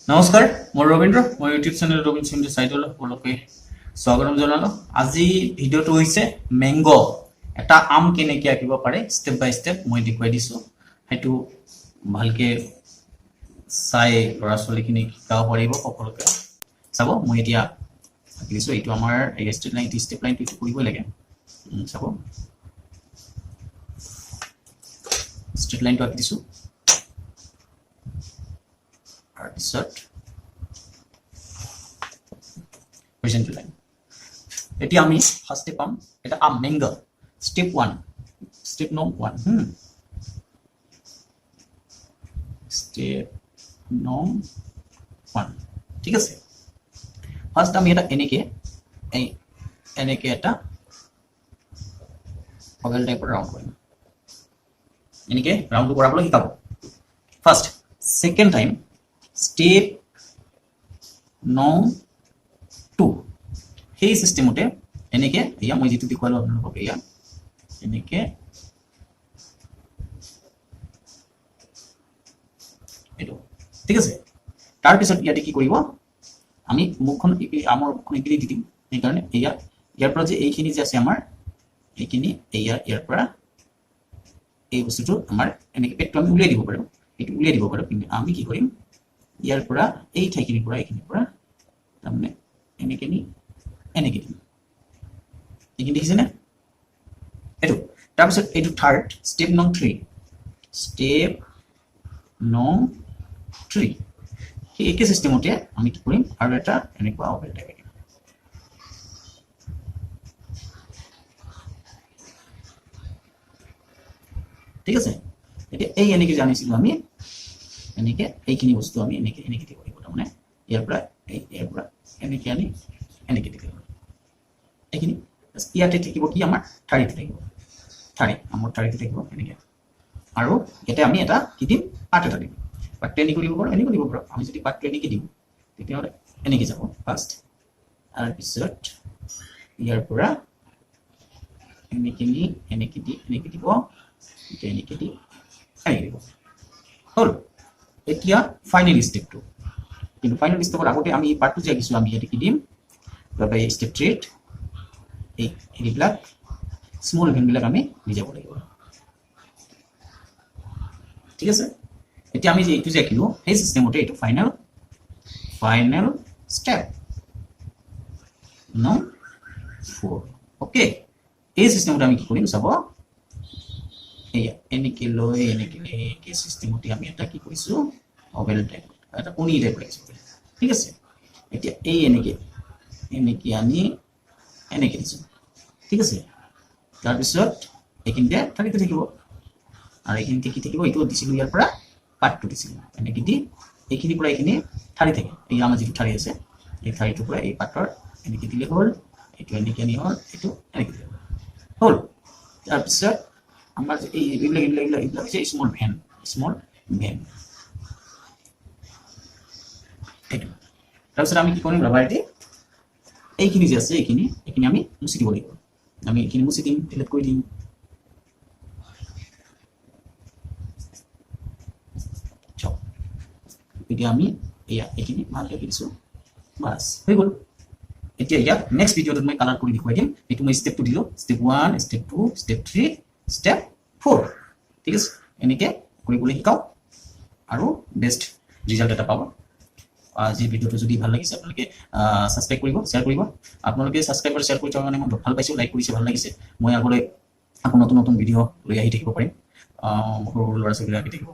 নমস্কাৰ মই ৰবীন্দ্ৰ মই ইউটিউব চেনেল ৰবীন্দ্ৰ সিন্ধু চাইটলৈ সকলোকে স্বাগতম জনালো। আজি ভিডিঅ'টো হৈছে মেংগ এটা আম কেনেকৈ আঁকিব পাৰে ষ্টেপ বাই ষ্টেপ মই দেখুৱাই দিছোঁ। সেইটো ভালকে চাই ল'ৰা ছোৱালীখিনি শিকাব পাৰিব সকলোকে। চাব মই এতিয়া আঁকি দিছোঁ। এইটো আমাৰ এই ষ্টেপ লাইনটো এইটো কৰিবই লাগে। চাব ষ্ট্ৰেট লাইনটো আঁকি দিছোঁ। তাৰপিছত হৰিজন্টেল লাইন। এতিয়া আমি ফাৰ্ষ্টে পাম এটা আম মেংগ ষ্টেপ 1 ষ্টেপ নং 1 ষ্টেপ নং 1 ঠিক আছে। ফাৰ্ষ্ট আমি এটা এনেকে এটা অভেল টাইপৰ ৰাউণ্ড কৰিম। এনেকে ৰাউণ্ডটো কৰাবলৈ শিকাব। ফাৰ্ষ্ট সেকেন্ড টাইম স্টেপ নং 2 সেই সিস্টেমতে এনেকে এয়া মই যেটো দেখুৱালো আপোনালোকক এয়া এনেকে এটো ঠিক আছে। তাৰ পিছত ইয়াতে কি কৰিব আমি মুখখন আমাৰ মুখখন একেলি দি দিম। এই কাৰণে এয়া ইয়াৰ পৰা যে এইখিনি যে আছে আমাৰ এইখিনি ইয়াৰ পৰা এই বস্তুটো আমাৰ এনেকে পেটটো আমি উলিয়াই দিব পাৰো। এটো উলিয়াই দিব পাৰো কিন্তু আমি কি কৰিম ইয়াৰ পৰা এই ঠাইখিনিৰ পৰা এইখিনিৰ পৰা তাৰমানে এনেকে দিম। এইখিনি দেখিছে না এটো। তাৰপিছত এইটো থাৰ্ড ষ্টেপ নং 3 ষ্টেপ নং 3 সেই একে সিস্টেমতে আমি কি কৰিম আৰু এটা এনেকুৱা অভেল টাইপ দিম। ঠিক আছে। এতিয়া এই এনেকে জানিছিলো আমি এনেকে এইখিনি বস্তু আমি এনেকে দিব লাগিব। তাৰমানে ইয়াৰ পৰা এনেকে আনি এনেকে দিব লাগিব। এইখিনি ইয়াতে থাকিব কি আমাৰ ঠাৰিতে থাকিব আমাৰ ঠাৰিতে থাকিব এনেকে। আৰু ইয়াতে আমি এটা কি দিম পাৰ্ট এটা দিম। পাৰ্টটো এনেকৈ দিব পাৰোঁ এনেকৈ দিব পাৰোঁ। আমি যদি পাৰ্টটো এনেকৈ দিওঁ তেতিয়াহ'লে এনেকৈ যাব ফাৰ্ষ্ট। তাৰপিছত ইয়াৰ পৰা এনেকে দি এনেকৈ দিব এনেকৈ দিব হ'ল। এতিয়া ফাইনেল ষ্টেপটো কিন্তু ফাইনেল ষ্টেপৰ আগতে আমি এই পাৰ্টটো যে আঁকিছোঁ আমি ইয়াতে কি দিম ষ্টেপ 3 এইবিলাক স্মল ইভেন্টবিলাক আমি দি যাব লাগিব। ঠিক আছে। এতিয়া আমি যে এইটো যে আঁকিলো সেই সিস্টেমতে এইটো ফাইনেল ষ্টেপ নং 4 ওকে। এই সিস্টেমতে আমি কি কৰিম চাব এনেকে লৈ এনেকে সিস্টেমতে আমি এটা কি কৰিছোঁ অভেল টাইপ এটা কণী টাইপ ৰাখিছোঁ। ঠিক আছে। এতিয়া এই এনেকে আনি এনেকে দিছোঁ। ঠিক আছে। তাৰপিছত এইখিনিতে ঠাৰিতে থাকিব আৰু এইখিনিতে কি থাকিব এইটো দিছিলোঁ ইয়াৰ পৰা পাৰ্টটো দিছিলোঁ এনেকে দি এইখিনিৰ পৰা এইখিনি ঠাৰি থাকে। এই আমাৰ যিটো ঠাৰি আছে এই ঠাৰিটোৰ পৰা এই পাৰ্টৰ এনেকে দিলে হ'ল। এইটো এনেকে আনি হ'ল এইটো এনেকে দিলে হ'ল। তাৰপিছত আমাৰ যে এইবিলাক হৈছে স্মল ভেন এইটো। তাৰপিছত আমি কি কৰিম ৰাবাৰটি এইখিনি যে আছে এইখিনি আমি মুছি দিব লাগিব। আমি এইখিনি মুছি দিম ডিলিট কৰি দিম। এতিয়া আমি এইখিনি ভালকৈ দিছোঁ বাছ হৈ গ'ল। এতিয়া ইয়াত নেক্সট ভিডিঅ'টোত মই কালাৰ কৰি দেখুৱাই দিম। এইটো মই ষ্টেপটো দিলোঁ ষ্টেপ 1 ষ্টেপ 2 ষ্টেপ 3 ষ্টেপ 4 ঠিক আছে। এনেকৈ কৰিবলৈ শিকাওক আৰু বেষ্ট ৰিজাল্ট এটা পাব। আজি ভিডিঅ'টো যদি ভাল লাগিছে আপোনালোকে ছাবস্ক্ৰাইব কৰিব শ্বেয়াৰ কৰিব। আপোনালোকে ছাবস্ক্ৰাইব আৰু শ্বেয়াৰ কৰি থকাৰ কাৰণে মই ভাল পাইছোঁ। লাইক কৰিছে ভাল লাগিছে। মই আগলৈ আকৌ নতুন ভিডিঅ' লৈ আহি থাকিব পাৰিম। সৰু ল'ৰা ছোৱালীবিলাক আহি থাকিব।